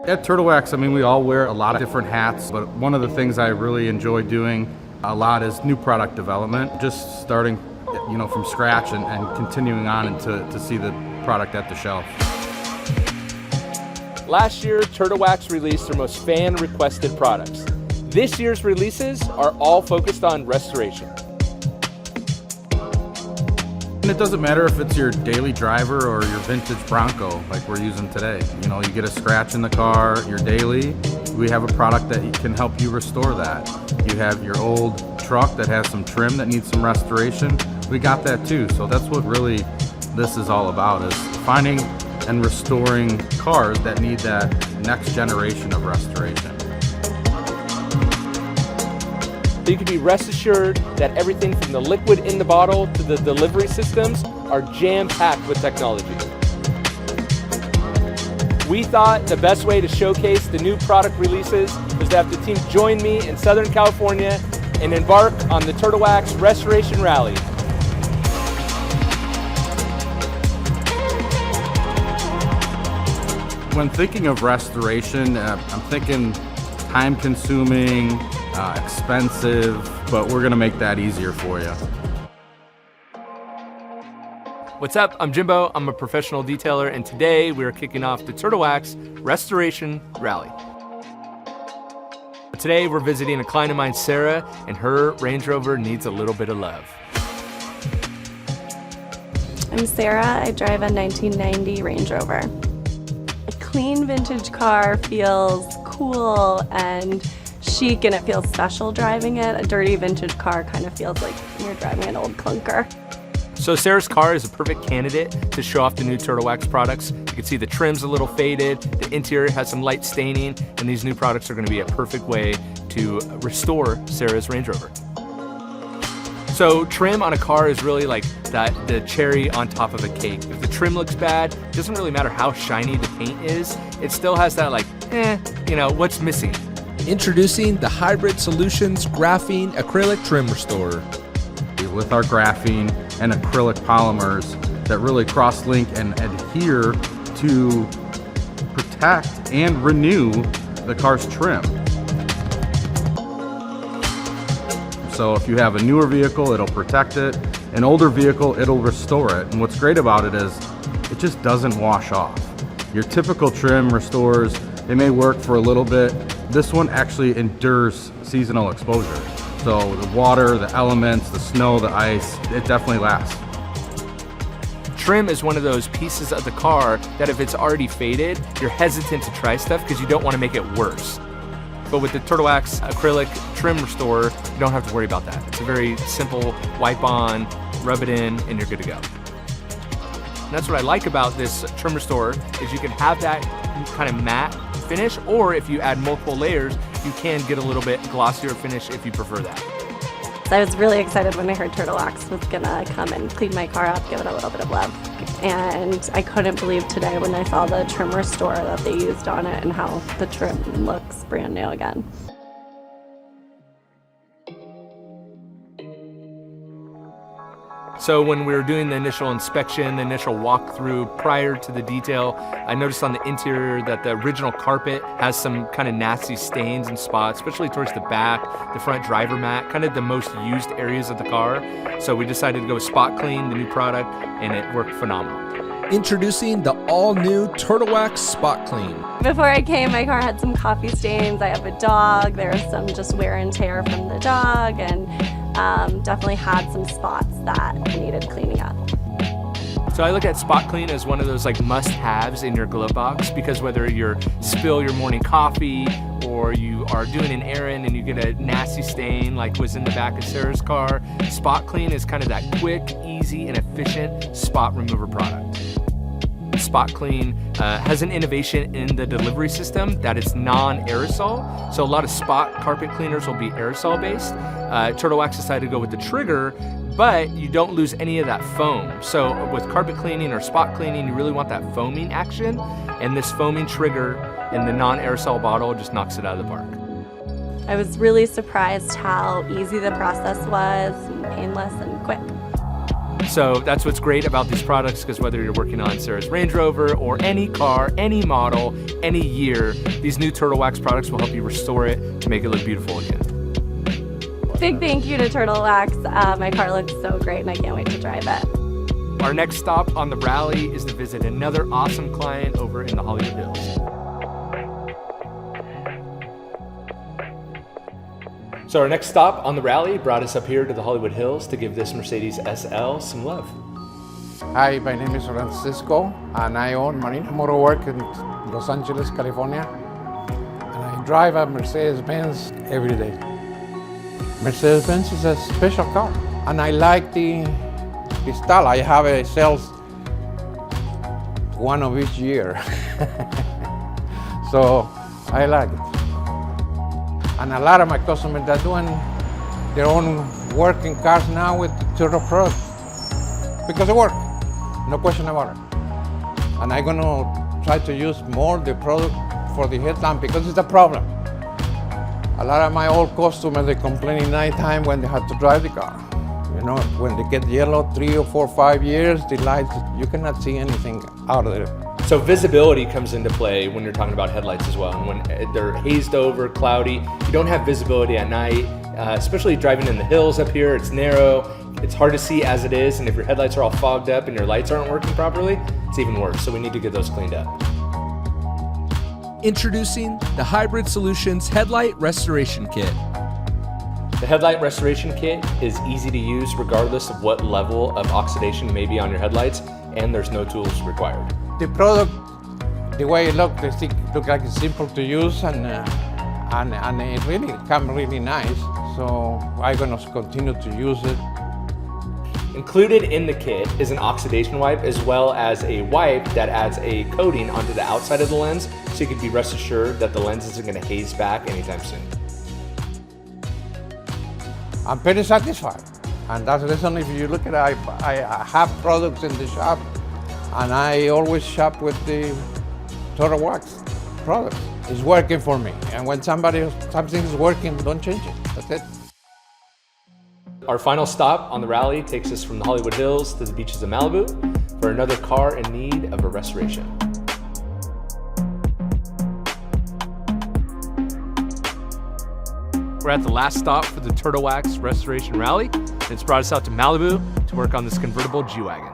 At Turtle Wax, I mean, we all wear a lot of different hats, but one of the things I really enjoy doing a lot is new product development, just starting, from scratch and continuing on to see the product at the shelf. Last year, Turtle Wax released their most fan-requested products. This year's releases are all focused on restoration. And it doesn't matter if it's your daily driver or your vintage Bronco like we're using today. You get a scratch in the car, your daily, we have a product that can help you restore that. You have your old truck that has some trim that needs some restoration, we got that too. So that's what really this is all about, is finding and restoring cars that need that next generation of restoration. So you can be rest assured that everything from the liquid in the bottle to the delivery systems are jam-packed with technology. We thought the best way to showcase the new product releases was to have the team join me in Southern California and embark on the Turtle Wax Restoration Rally. When thinking of restoration, I'm thinking time-consuming, expensive, but we're gonna make that easier for you. What's up? I'm Jimbo. I'm a professional detailer, and today we are kicking off the Turtle Wax Restoration Rally. Today we're visiting a client of mine, Sarah, and her Range Rover needs a little bit of love. I'm Sarah. I drive a 1990 Range Rover. A clean vintage car feels cool and chic, and it feels special driving it. A dirty vintage car kind of feels like you're driving an old clunker. So Sarah's car is a perfect candidate to show off the new Turtle Wax products. You can see the trim's a little faded, the interior has some light staining, and these new products are going to be a perfect way to restore Sarah's Range Rover. So trim on a car is really like the cherry on top of a cake. If the trim looks bad, it doesn't really matter how shiny the paint is, it still has that what's missing. Introducing the Hybrid Solutions Graphene Acrylic Trim Restorer. With our graphene and acrylic polymers that really cross-link and adhere to protect and renew the car's trim. So if you have a newer vehicle, it'll protect it. An older vehicle, it'll restore it. And what's great about it is it just doesn't wash off. Your typical trim restores, they may work for a little bit. This one actually endures seasonal exposure. So the water, the elements, the snow, the ice, it definitely lasts. Trim is one of those pieces of the car that if it's already faded, you're hesitant to try stuff because you don't want to make it worse. But with the Turtle Wax Acrylic Trim Restorer, you don't have to worry about that. It's a very simple wipe on, rub it in, and you're good to go. And that's what I like about this trim restorer is you can have that kind of matte finish, or if you add multiple layers, you can get a little bit glossier finish if you prefer that. I was really excited when I heard Turtle Wax was gonna come and clean my car up, give it a little bit of love. And I couldn't believe today when I saw the trim restorer that they used on it and how the trim looks brand new again. So when we were doing the initial inspection, the initial walkthrough prior to the detail, I noticed on the interior that the original carpet has some kind of nasty stains and spots, especially towards the back, the front driver mat, kind of the most used areas of the car. So we decided to go with Spot Clean, the new product, and it worked phenomenal. Introducing the all-new Turtle Wax Spot Clean. Before I came, my car had some coffee stains. I have a dog. There was some just wear and tear from the dog, and definitely had some spots that needed cleaning up. So I look at Spot Clean as one of those like must-haves in your glove box, because whether you spill your morning coffee or you are doing an errand and you get a nasty stain like was in the back of Sarah's car, Spot Clean is kind of that quick, easy, and efficient spot remover product. Spot Clean has an innovation in the delivery system that it's non-aerosol. So a lot of spot carpet cleaners will be aerosol based. Turtle Wax decided to go with the trigger, but you don't lose any of that foam. So with carpet cleaning or spot cleaning, you really want that foaming action, and this foaming trigger in the non-aerosol bottle just knocks it out of the park. I was really surprised how easy the process was, and painless and quick. So that's what's great about these products, because whether you're working on Sarah's Range Rover or any car, any model, any year, these new Turtle Wax products will help you restore it to make it look beautiful again. Big thank you to Turtle Wax. My car looks so great and I can't wait to drive it. Our next stop on the rally is to visit another awesome client over in the Hollywood Hills. So our next stop on the rally brought us up here to the Hollywood Hills to give this Mercedes SL some love. Hi, my name is Francisco, and I own Marina Motor Work in Los Angeles, California. And I drive a Mercedes-Benz every day. Mercedes-Benz is a special car, and I like the style. I have a sales one of each year, so I like it. And a lot of my customers are doing their own working cars now with Turtle products because it works, no question about it. And I'm gonna try to use more the product for the headlamp because it's a problem. A lot of my old customers, they complain at nighttime when they have to drive the car. You know, when they get yellow 3 or 4 or 5 years, the lights, you cannot see anything out of there. So visibility comes into play when you're talking about headlights as well. And when they're hazed over, cloudy, you don't have visibility at night, especially driving in the hills up here. It's narrow, it's hard to see as it is. And if your headlights are all fogged up and your lights aren't working properly, it's even worse. So we need to get those cleaned up. Introducing the Hybrid Solutions Headlight Restoration Kit. The Headlight Restoration Kit is easy to use regardless of what level of oxidation may be on your headlights, and there's no tools required. The product, the way it looks, it looks like it's simple to use, and it really comes really nice. So I'm gonna continue to use it. Included in the kit is an oxidation wipe, as well as a wipe that adds a coating onto the outside of the lens, so you can be rest assured that the lens isn't gonna haze back anytime soon. I'm very satisfied, and that's the reason. If you look at it, I have products in the shop, and I always shop with the Turtle Wax products. It's working for me, and when something is working, don't change it. That's it. Our final stop on the rally takes us from the Hollywood Hills to the beaches of Malibu for another car in need of a restoration. We're at the last stop for the Turtle Wax Restoration Rally. It's brought us out to Malibu to work on this convertible G-Wagon.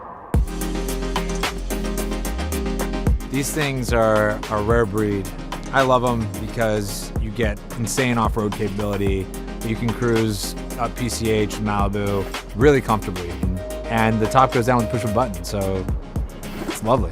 These things are a rare breed. I love them because you get insane off-road capability. You can cruise up PCH, Malibu, really comfortably. And the top goes down with a push of a button, so it's lovely.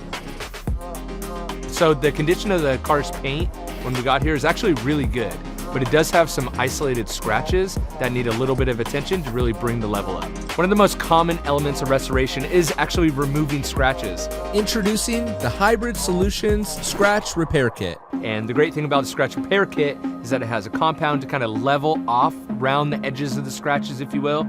So the condition of the car's paint when we got here is actually really good, but it does have some isolated scratches that need a little bit of attention to really bring the level up. One of the most common elements of restoration is actually removing scratches. Introducing the Hybrid Solutions Scratch Repair Kit. And the great thing about the scratch repair kit is that it has a compound to kind of level off around the edges of the scratches, if you will.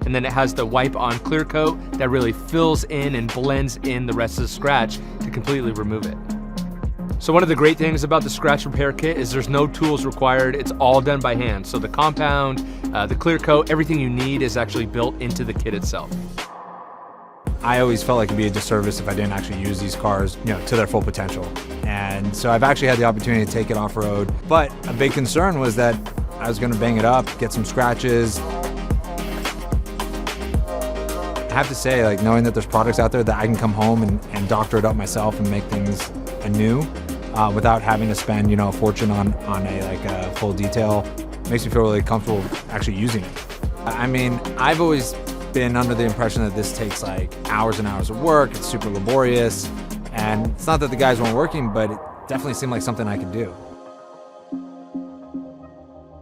And then it has the wipe-on clear coat that really fills in and blends in the rest of the scratch to completely remove it. So one of the great things about the scratch repair kit is there's no tools required. It's all done by hand. So the compound, the clear coat, everything you need is actually built into the kit itself. I always felt like it'd be a disservice if I didn't actually use these cars, to their full potential. And so I've actually had the opportunity to take it off-road. But a big concern was that I was gonna bang it up, get some scratches. I have to say, knowing that there's products out there that I can come home and doctor it up myself and make things anew without having to spend, a fortune on a full detail, makes me feel really comfortable actually using it. I mean, I've always been under the impression that this takes hours and hours of work, it's super laborious, and it's not that the guys weren't working, but it definitely seemed like something I could do.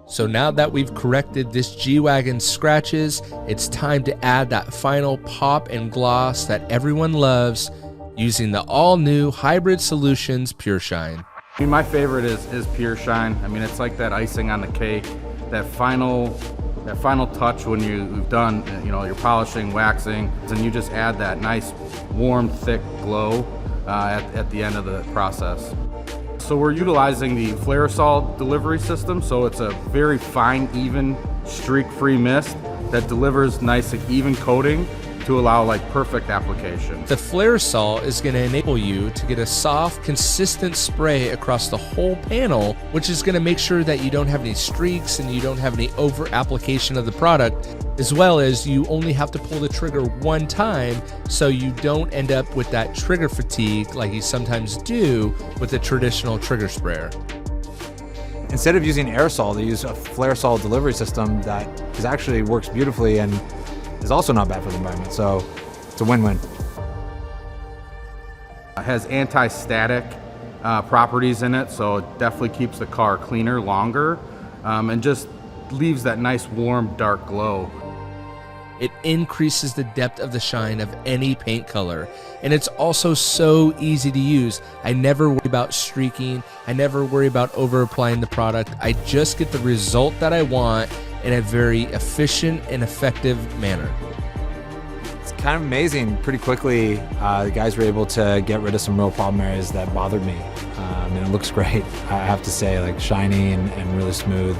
So now that we've corrected this G-Wagon scratches, it's time to add that final pop and gloss that everyone loves using the all-new Hybrid Solutions Pure Shine. I mean, my favorite is Pure Shine. I mean, it's like that icing on the cake, that final touch when you've done, you're polishing, waxing, and you just add that nice, warm, thick glow at the end of the process. So we're utilizing the Flairosol delivery system, so it's a very fine, even, streak-free mist that delivers nice, like, even coating to allow like perfect application. The flare saw is going to enable you to get a soft, consistent spray across the whole panel, which is going to make sure that you don't have any streaks and you don't have any over application of the product, as well as you only have to pull the trigger one time so you don't end up with that trigger fatigue like you sometimes do with a traditional trigger sprayer. Instead of using aerosol, they use a flare saw delivery system that actually works beautifully and is also not bad for the environment. So it's a win-win. It has anti-static properties in it, so it definitely keeps the car cleaner longer, and just leaves that nice warm dark glow. It increases the depth of the shine of any paint color, and it's also so easy to use. I never worry about streaking. I never worry about over applying the product. I just get the result that I want in a very efficient and effective manner. It's kind of amazing. Pretty quickly, the guys were able to get rid of some real problem areas that bothered me, and it looks great. I have to say, like, shiny and really smooth,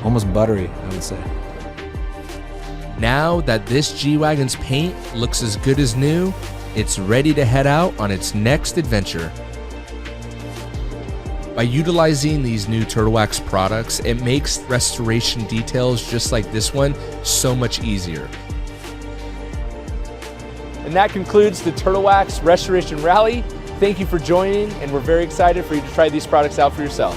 almost buttery, I would say. Now that this G-Wagon's paint looks as good as new, it's ready to head out on its next adventure. By utilizing these new Turtle Wax products, it makes restoration details just like this one so much easier. And that concludes the Turtle Wax Restoration Rally. Thank you for joining, and we're very excited for you to try these products out for yourself.